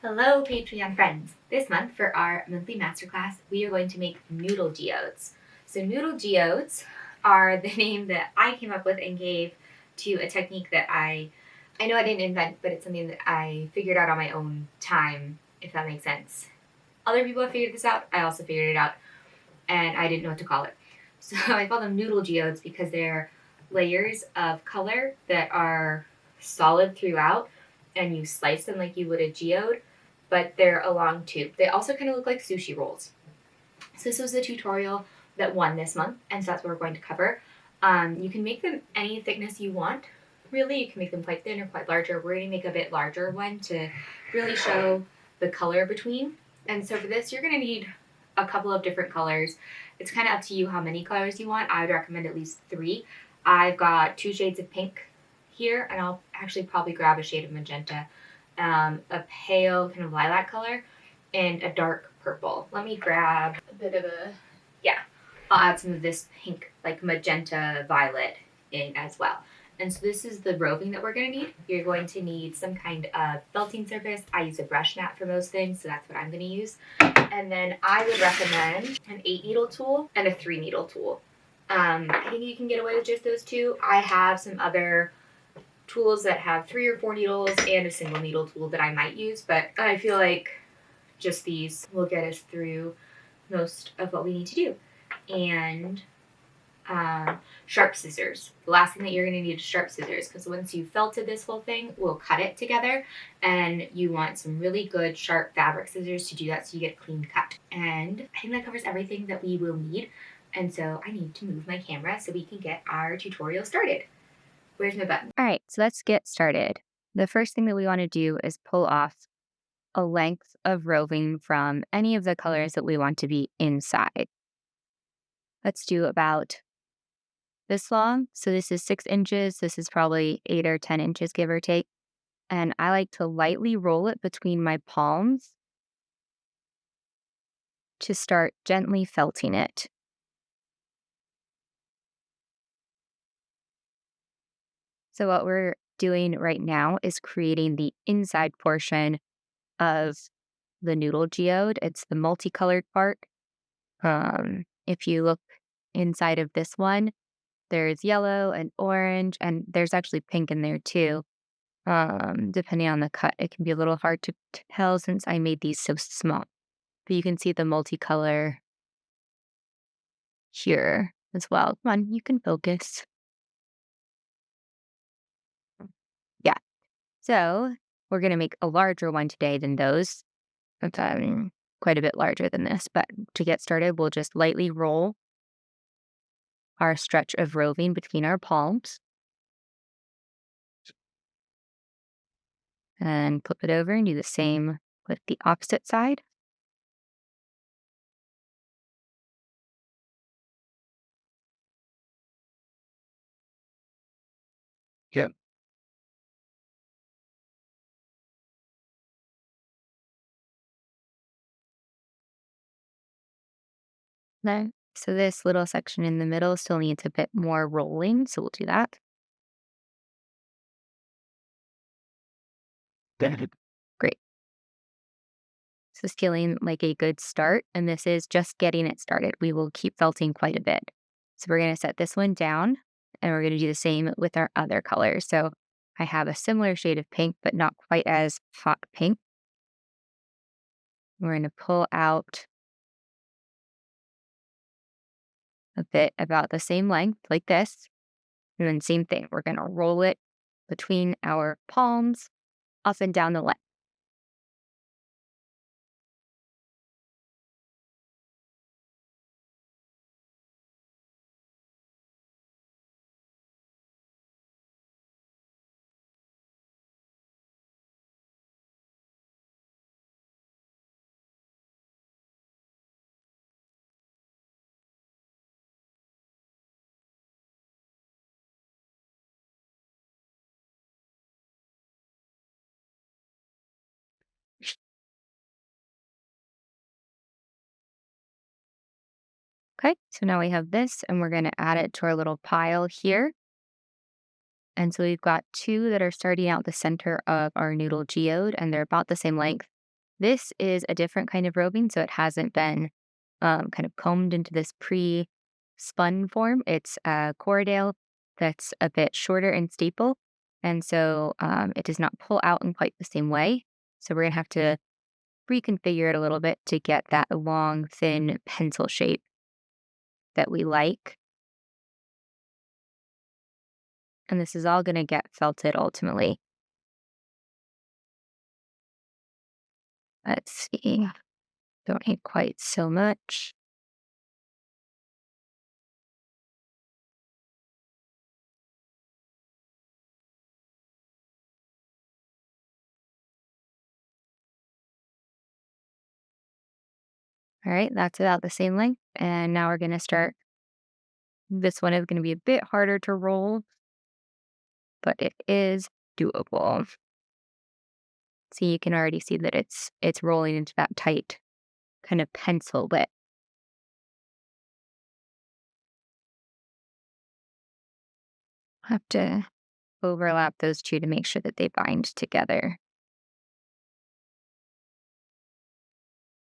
Hello, Patreon friends. This month for our monthly masterclass, we are going to make noodle geodes. So noodle geodes are the name that I came up with and gave to a technique that I know I didn't invent, but it's something that I figured out on my own time, if that makes sense. Other people have figured this out. I also figured it out, and I didn't know what to call it. So I call them noodle geodes because they're layers of color that are solid throughout, and you slice them like you would a geode, but they're a long tube. They also kind of look like sushi rolls. So this was the tutorial that won this month, and so that's what we're going to cover. You can make them any thickness you want. Really, you can make them quite thin or quite larger. We're going to make a bit larger one to really show the color between. And so for this, you're going to need a couple of different colors. It's kind of up to you how many colors you want. I would recommend at least 3. I've got 2 shades of pink here, and I'll actually probably grab a shade of magenta, a pale kind of lilac color, and a dark purple. Let me grab a bit of I'll add some of this pink, like magenta violet in as well. And so this is the roving that we're going to need. You're going to need some kind of felting surface. I use a brush mat for most things, so that's what I'm going to use. And then I would recommend an 8 needle tool and a 3 needle tool. I think you can get away with just those 2. I have some other tools that have 3 or 4 needles and a single needle tool that I might use, but I feel like just these will get us through most of what we need to do. And sharp scissors. The last thing that you're going to need is sharp scissors, because once you've felted this whole thing, we'll cut it together, and you want some really good sharp fabric scissors to do that so you get a clean cut. And I think that covers everything that we will need, and so I need to move my camera so we can get our tutorial started. Where's my button? All right, so let's get started. The first thing that we want to do is pull off a length of roving from any of the colors that we want to be inside. Let's do about this long. So this is 6 inches. This is probably 8 or 10 inches, give or take. And I like to lightly roll it between my palms to start gently felting it. So what we're doing right now is creating the inside portion of the noodle geode. It's the multicolored part. If you look inside of this one, there's yellow and orange, and there's actually pink in there too. Depending on the cut, it can be a little hard to tell since I made these so small. But you can see the multicolor here as well. Come on, you can focus. Yeah. So we're going to make a larger one today than those. It's quite a bit larger than this. But to get started, we'll just lightly roll our stretch of roving between our palms. And flip it over and do the same with the opposite side. Yep. There. So this little section in the middle still needs a bit more rolling, so we'll do that. Great. So it's feeling like a good start, and this is just getting it started. We will keep felting quite a bit. So we're going to set this one down, and we're going to do the same with our other colors. So I have a similar shade of pink, but not quite as hot pink. We're going to pull out a bit about the same length like this. And then same thing, we're going to roll it between our palms up and down the length. Okay, so now we have this, and we're going to add it to our little pile here. And so we've got 2 that are starting out the center of our noodle geode, and they're about the same length. This is a different kind of roving, so it hasn't been kind of combed into this pre-spun form. It's a Corriedale that's a bit shorter and staple, and so it does not pull out in quite the same way. So we're gonna have to reconfigure it a little bit to get that long, thin pencil shape that we like. And this is all gonna get felted ultimately. Let's see. Don't need quite so much. All right, that's about the same length. And now we're gonna start. This one is gonna be a bit harder to roll, but it is doable. See, you can already see that it's rolling into that tight kind of pencil width. Have to overlap those two to make sure that they bind together.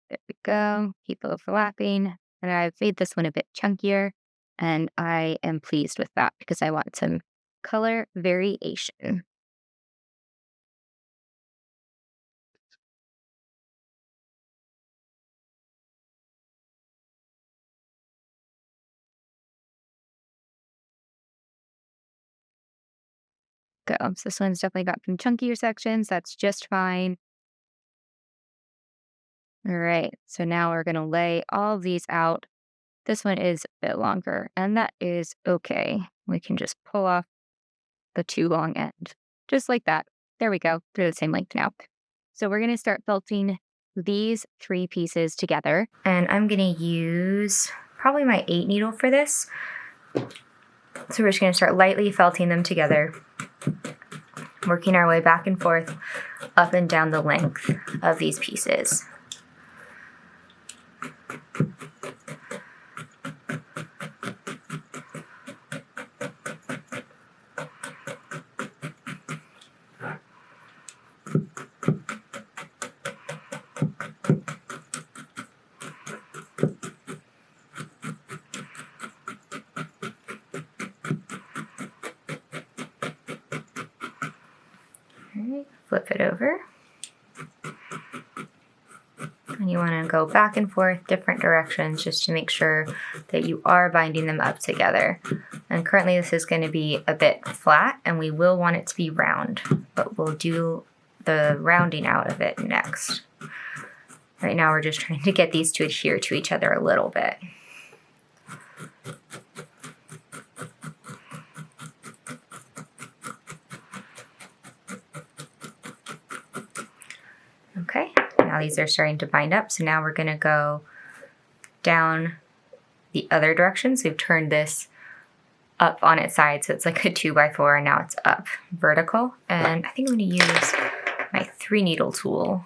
There we go. Keep overlapping. And I've made this one a bit chunkier, and I am pleased with that because I want some color variation. Go. So this one's definitely got some chunkier sections. That's just fine. All right. So now we're going to lay all these out. This one is a bit longer, and that is okay. We can just pull off the too long end, just like that. There we go. They're the same length now. So we're going to start felting these 3 pieces together. And I'm going to use probably my 8 needle for this. So we're just going to start lightly felting them together, working our way back and forth up and down the length of these pieces. Flip it over. And you want to go back and forth different directions just to make sure that you are binding them up together. And currently this is going to be a bit flat, and we will want it to be round, but we'll do the rounding out of it next. Right now we're just trying to get these to adhere to each other a little bit. Okay, now these are starting to bind up, so now we're going to go down the other direction. So we've turned this up on its side, so it's like a 2x4, and now it's up vertical. And I think I'm going to use my 3 needle tool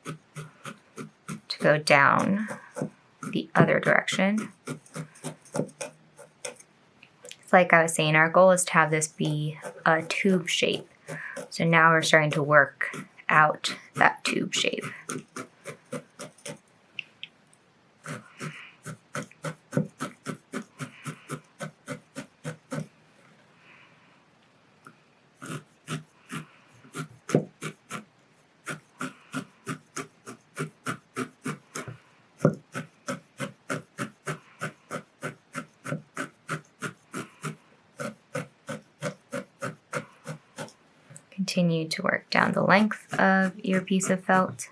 to go down the other direction. It's like I was saying, our goal is to have this be a tube shape. So now we're starting to work out that tube shape. Continue to work down the length of your piece of felt.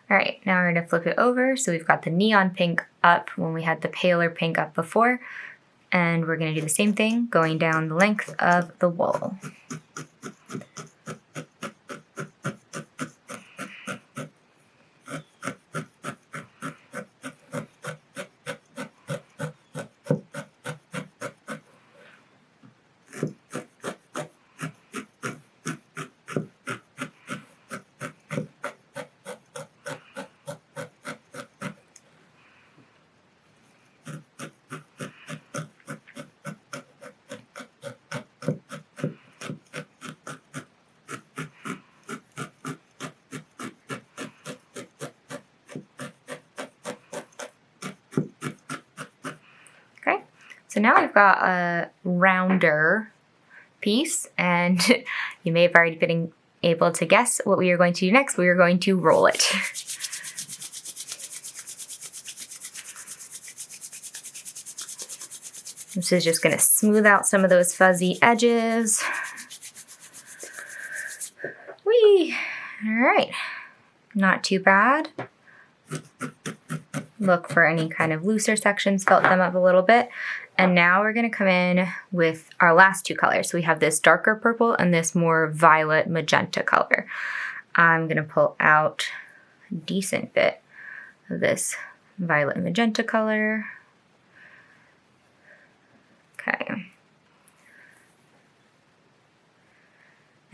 All right, now we're gonna flip it over. So we've got the neon pink up when we had the paler pink up before. And we're gonna do the same thing, going down the length of the wool. So now we've got a rounder piece, and you may have already been able to guess what we are going to do next. We are going to roll it. This is just going to smooth out some of those fuzzy edges. Whee! All right, not too bad. Look for any kind of looser sections, felt them up a little bit. And now we're going to come in with our last two colors. So we have this darker purple and this more violet magenta color. I'm going to pull out a decent bit of this violet and magenta color. Okay.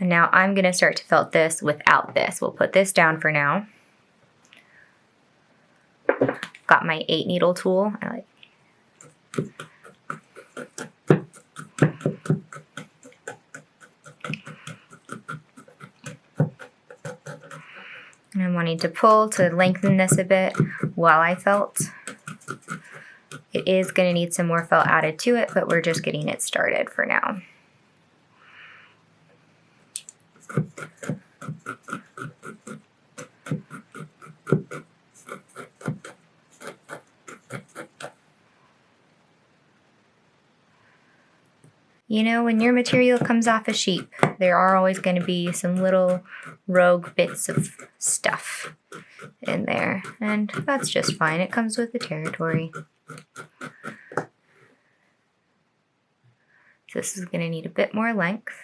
And now I'm going to start to felt this without this. We'll put this down for now. Got my 8 needle tool. And I'm wanting to pull to lengthen this a bit while I felt. It is going to need some more felt added to it, but we're just getting it started for now. You know, when your material comes off a sheep, there are always going to be some little rogue bits of stuff in there, and that's just fine. It comes with the territory. So this is going to need a bit more length.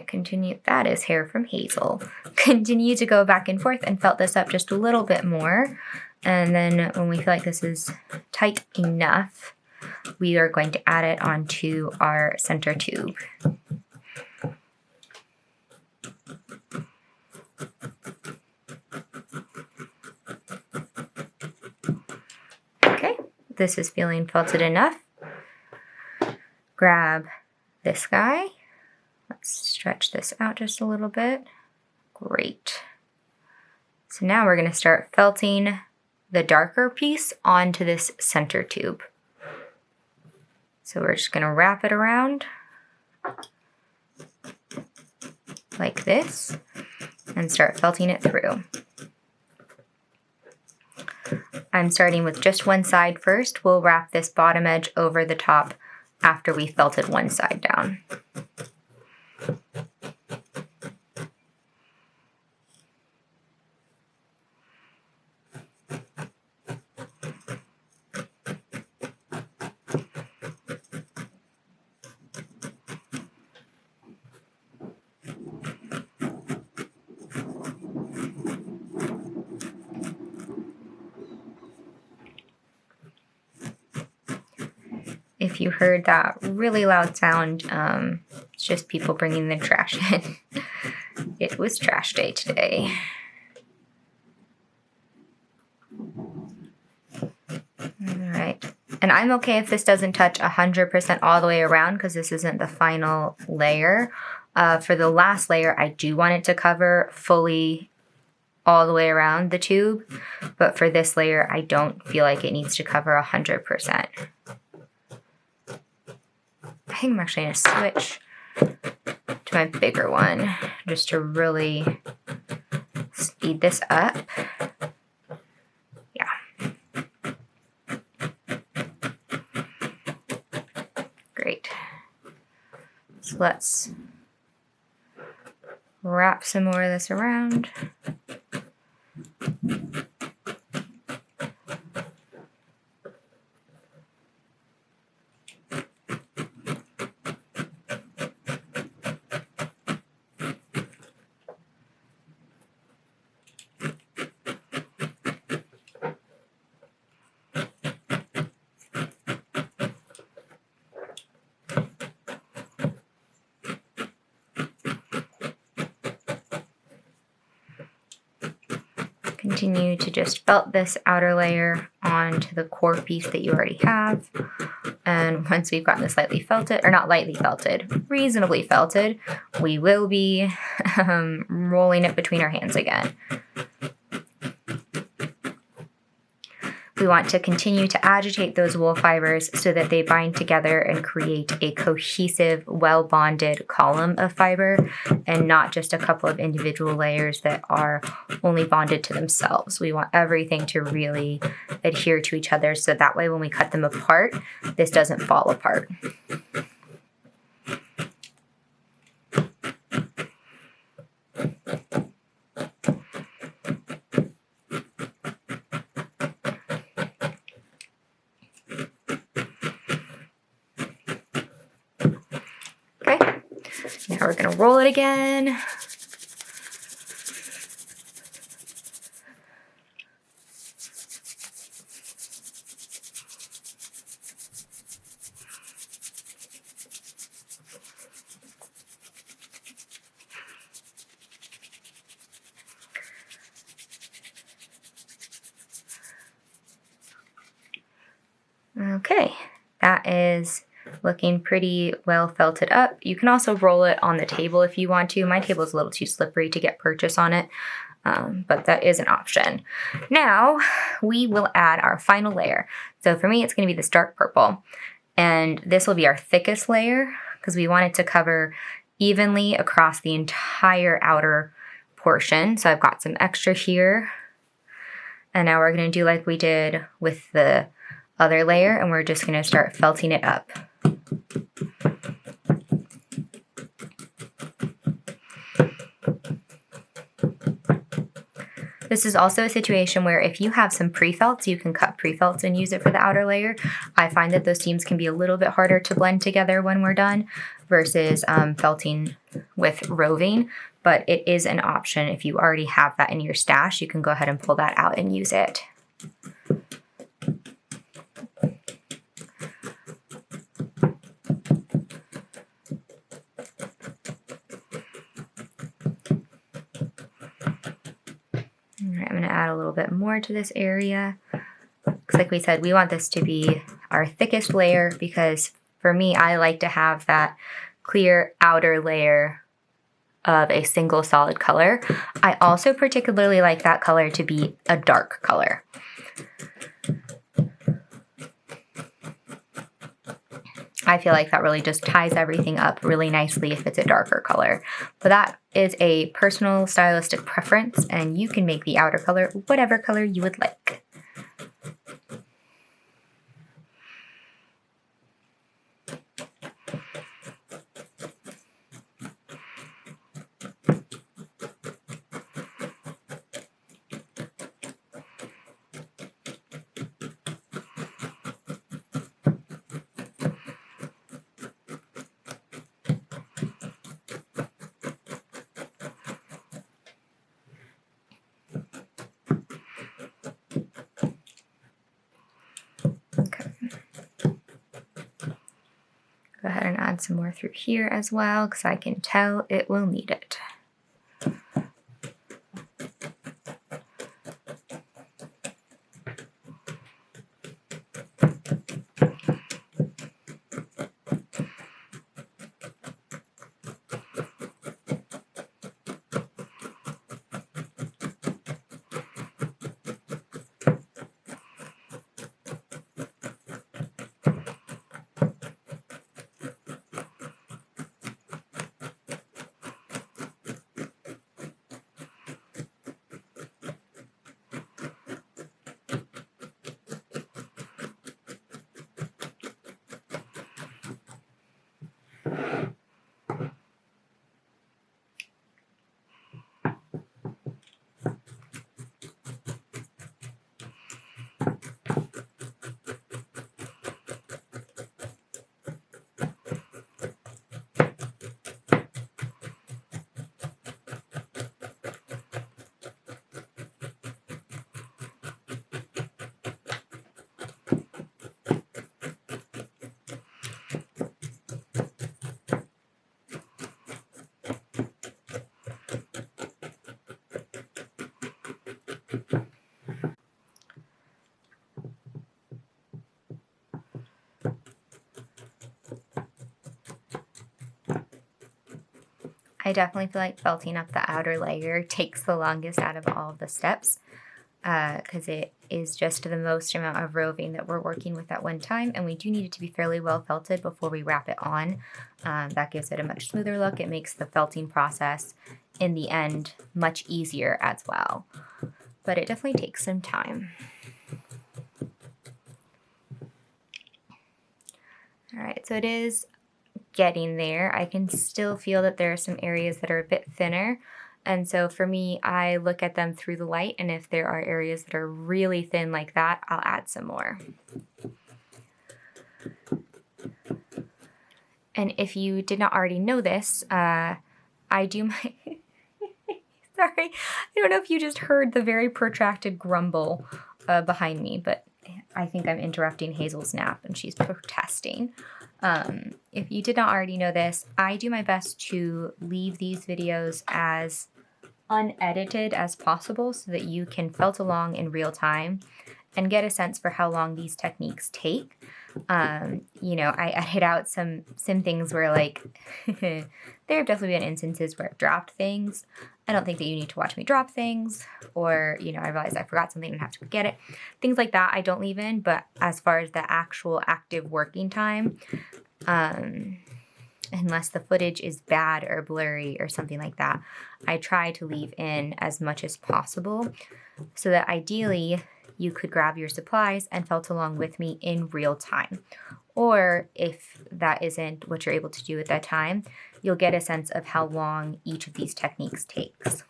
Continue, that is hair from Hazel. Continue to go back and forth and felt this up just a little bit more. And then when we feel like this is tight enough, we are going to add it onto our center tube. Okay, this is feeling felted enough. Grab this guy. Let's stretch this out just a little bit. Great. So now we're going to start felting the darker piece onto this center tube. So we're just going to wrap it around like this and start felting it through. I'm starting with just one side first. We'll wrap this bottom edge over the top after we felted one side down. If you heard that really loud sound, it's just people bringing their trash in. It was trash day today. Alright, and I'm okay if this doesn't touch 100% all the way around because this isn't the final layer. For the last layer, I do want it to cover fully all the way around the tube, but for this layer, I don't feel like it needs to cover 100%. I think I'm actually going to switch to my bigger one just to really speed this up. Yeah. Great. So let's wrap some more of this around. continue to just felt this outer layer onto the core piece that you already have. And once we've gotten this lightly felted, or not lightly felted, reasonably felted, we will be rolling it between our hands again. We want to continue to agitate those wool fibers so that they bind together and create a cohesive, well-bonded column of fiber, and not just a couple of individual layers that are only bonded to themselves. We want everything to really adhere to each other, so that way when we cut them apart, this doesn't fall apart. Now we're going to roll it again. Okay, that is looking pretty well felted up. You can also roll it on the table if you want to. My table is a little too slippery to get purchase on it, but that is an option. Now we will add our final layer. So for me, it's going to be this dark purple, and this will be our thickest layer because we want it to cover evenly across the entire outer portion. So I've got some extra here, and now we're going to do like we did with the other layer, and we're just going to start felting it up. This is also a situation where if you have some pre-felts, you can cut pre-felts and use it for the outer layer. I find that those seams can be a little bit harder to blend together when we're done versus felting with roving, but it is an option. If you already have that in your stash, you can go ahead and pull that out and use it. Add a little bit more to this area. Because like we said, we want this to be our thickest layer because for me, I like to have that clear outer layer of a single solid color. I also particularly like that color to be a dark color. I feel like that really just ties everything up really nicely if it's a darker color. But that is a personal stylistic preference, and you can make the outer color whatever color you would like. Go ahead and add some more through here as well, because I can tell it will need it. I definitely feel like felting up the outer layer takes the longest out of all of the steps because it is just the most amount of roving that we're working with at one time, and we do need it to be fairly well felted before we wrap it on. That gives it a much smoother look. It makes the felting process in the end much easier as well, but it definitely takes some time. All right, so it is getting there. I can still feel that there are some areas that are a bit thinner. And so for me, I look at them through the light, and if there are areas that are really thin like that, I'll add some more. And if you did not already know this, I do my... Sorry, I don't know if you just heard the very protracted grumble behind me, but I think I'm interrupting Hazel's nap and she's protesting. If you did not already know this, I do my best to leave these videos as unedited as possible so that you can felt along in real time and get a sense for how long these techniques take. You know, I edit out some things where, like, there have definitely been instances where I've dropped things. I don't think that you need to watch me drop things, or, you know, I realize I forgot something and have to get it. Things like that I don't leave in, but as far as the actual active working time, unless the footage is bad or blurry or something like that, I try to leave in as much as possible so that ideally you could grab your supplies and felt along with me in real time. Or if that isn't what you're able to do at that time, you'll get a sense of how long each of these techniques takes.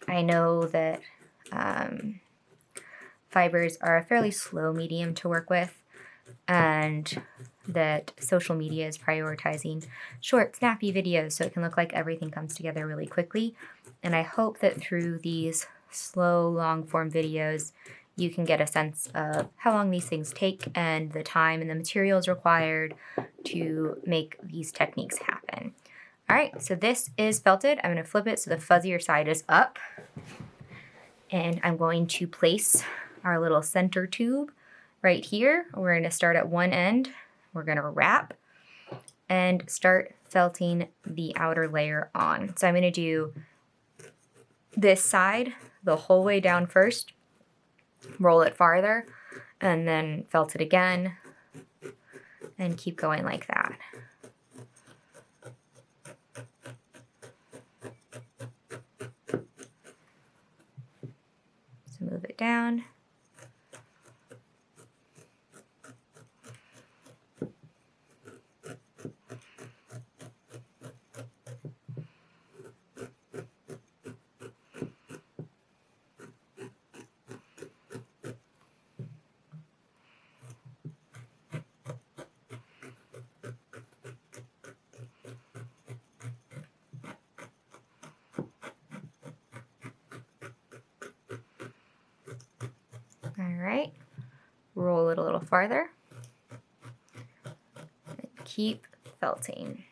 I know that fibers are a fairly slow medium to work with, and that social media is prioritizing short, snappy videos so it can look like everything comes together really quickly. And I hope that through these slow, long-form videos, you can get a sense of how long these things take and the time and the materials required to make these techniques happen. All right, so this is felted. I'm going to flip it so the fuzzier side is up. And I'm going to place our little center tube right here. We're going to start at one end. We're going to wrap and start felting the outer layer on. So I'm going to do this side the whole way down first, roll it farther, and then felt it again, and keep going like that. So move it down. All right, roll it a little farther. And keep felting.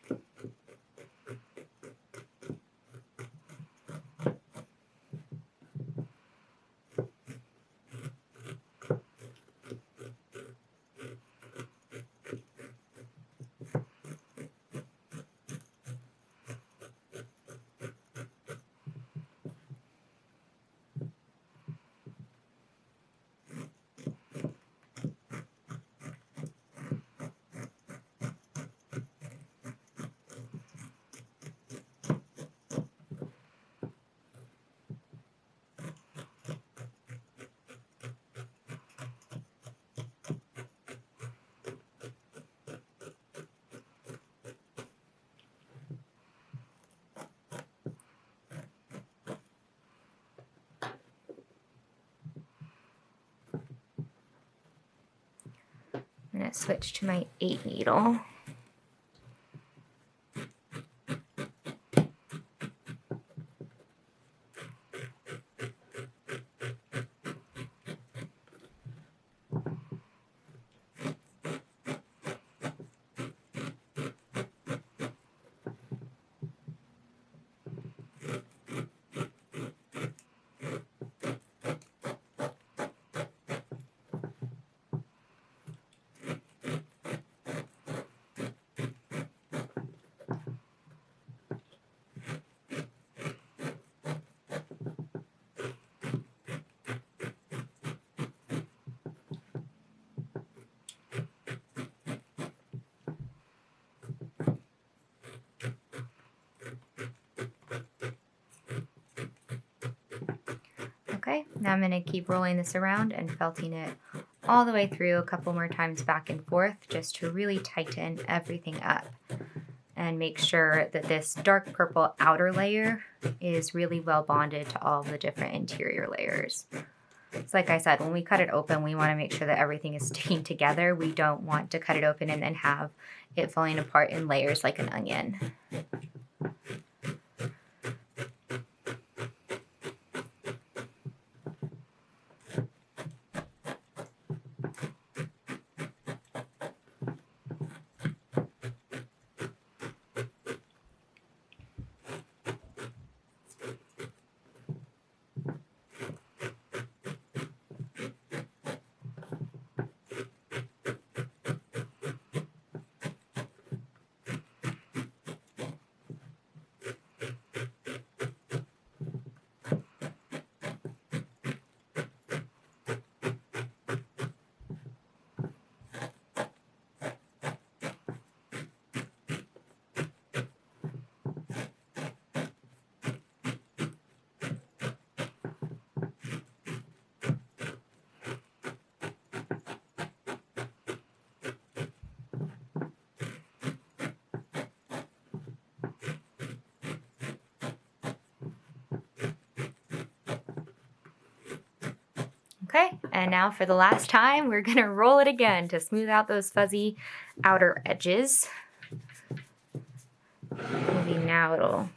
I'm going to switch to my 8 needle. Okay, now I'm going to keep rolling this around and felting it all the way through a couple more times back and forth just to really tighten everything up and make sure that this dark purple outer layer is really well bonded to all the different interior layers. So like I said, when we cut it open, we want to make sure that everything is sticking together. We don't want to cut it open and then have it falling apart in layers like an onion. Okay, and now for the last time, we're gonna roll it again to smooth out those fuzzy outer edges. Maybe now it'll,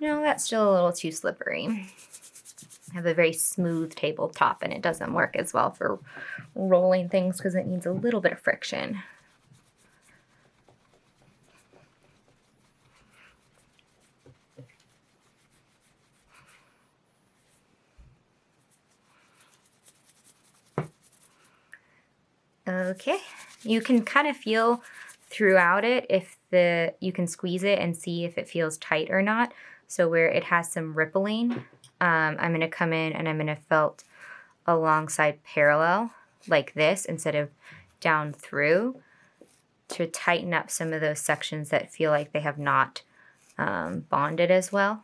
no, that's still a little too slippery. I have a very smooth tabletop and it doesn't work as well for rolling things because it needs a little bit of friction. Okay, you can kind of feel throughout it if you can squeeze it and see if it feels tight or not. So where it has some rippling, I'm going to come in and I'm going to felt alongside parallel like this instead of down through to tighten up some of those sections that feel like they have not bonded as well.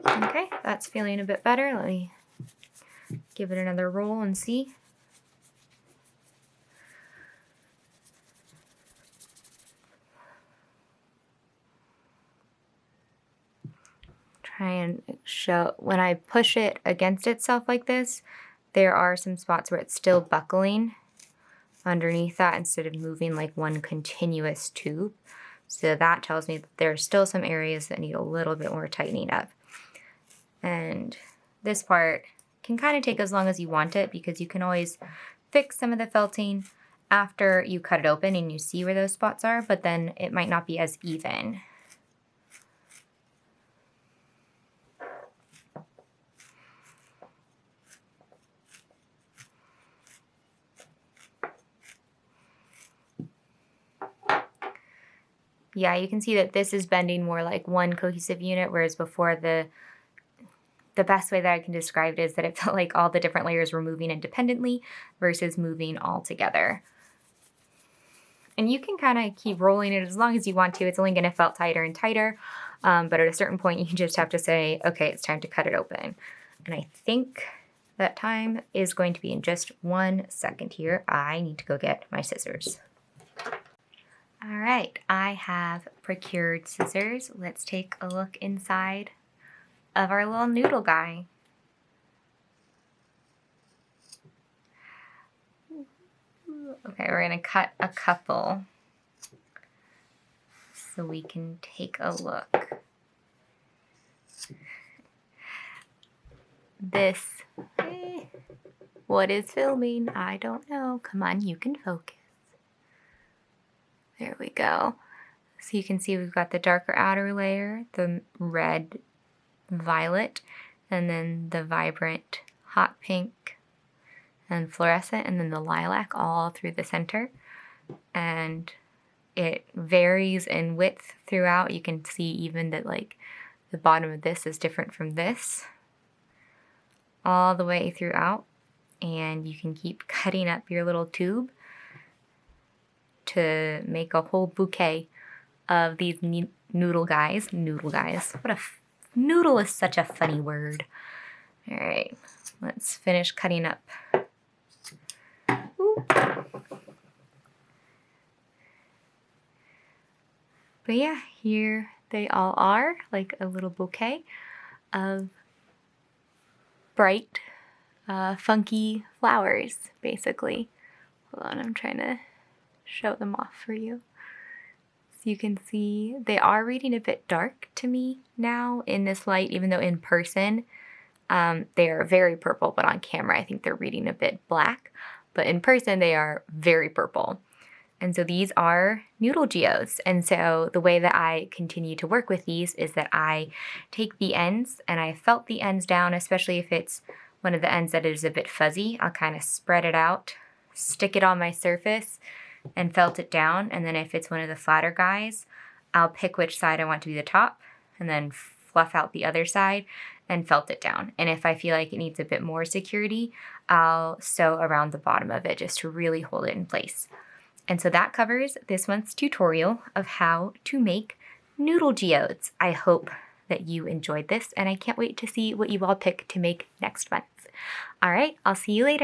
Okay, that's feeling a bit better. Let me give it another roll and see. Try and show, when I push it against itself like this, there are some spots where it's still buckling underneath that instead of moving like one continuous tube. So that tells me that there are still some areas that need a little bit more tightening up. And this part can kind of take as long as you want it because you can always fix some of the felting after you cut it open and you see where those spots are, but then it might not be as even. Yeah, you can see that this is bending more like one cohesive unit, whereas before the best way that I can describe it is that it felt like all the different layers were moving independently versus moving all together. And you can kind of keep rolling it as long as you want to. It's only going to felt tighter and tighter, but at a certain point you just have to say, okay, it's time to cut it open. And I think That time is going to be in just 1 second here. I need to go get my scissors. All right, I have procured scissors. Let's take a look inside of our little noodle guy. Okay, we're gonna cut a couple so we can take a look. This, what is filming? I don't know. Come on, you can focus. There we go. So you can see we've got the darker outer layer, the red, violet, and then the vibrant hot pink and fluorescent, and then the lilac all through the center. And it varies in width throughout. You can see even that like the bottom of this is different from this all the way throughout. And you can keep cutting up your little tube to make a whole bouquet of these noodle guys. Noodle guys. Noodle is such a funny word. All right, let's finish cutting up. Ooh. But yeah, here they all are, like a little bouquet of bright, funky flowers, basically. Hold on, I'm trying to show them off for you. So you can see they are reading a bit dark to me now in this light, even though in person they are very purple, but on camera I think they're reading a bit black. But in person they are very purple. And so these are Noodle Geodes. And so the way that I continue to work with these is that I take the ends and I felt the ends down, especially if it's one of the ends that is a bit fuzzy. I'll kind of spread it out, stick it on my surface, and felt it down. And then if it's one of the flatter guys, I'll pick which side I want to be the top and then fluff out the other side and felt it down. And if I feel like it needs a bit more security, I'll sew around the bottom of it just to really hold it in place. And so that covers this month's tutorial of how to make Noodle Geodes. I hope that you enjoyed this, and I can't wait to see what you all pick to make next month. All right, I'll see you later.